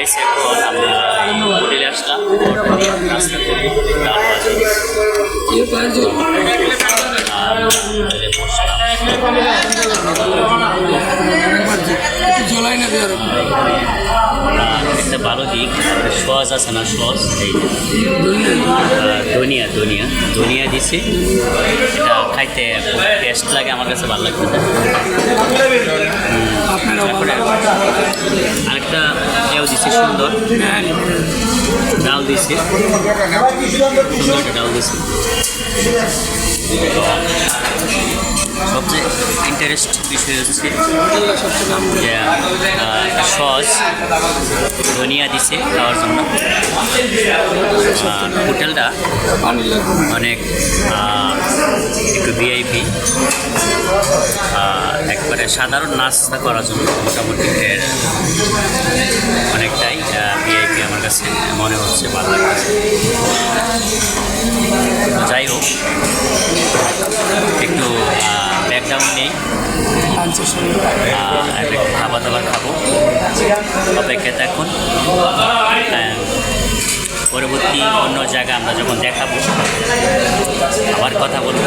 Guys এখন আমরা হোটেলে আসলাম, অর্ডার দিয়ে নাস্তা করবো, ডাল ভাজি আর হোটেলে বসলাম। একটা ভালো দিক সস আছে না, সস এই ধনিয়া ধনিয়া ধনিয়া দিছে, এটা খাইতে টেস্ট লাগে, আমার কাছে ভালো লাগতেছে। তারপরে আরেকটা এও দিছে সুন্দর ডাল দিছে, সুন্দর একটা ডাল দিছে। সবচেয়ে ইন্টারেস্ট বিষয় হচ্ছে যে সস ধনিয়া দিছে খাওয়ার জন্য। হোটেলটা অনেক একটু ভিআইপি, একবারে সাধারণ নাস্তা করার জন্য মোটামুটি অনেকটাই ভিআইপি আমার কাছে মনে হচ্ছে, ভালো লাগছে। যাই হোক, একটু ব্যাকগ্রাউন্ড নেই, খাবার দাবার খাবো, অপেক্ষায় থাকুন। পরবর্তী অন্য জায়গা আমরা যখন দেখাবো আবার কথা বলবো।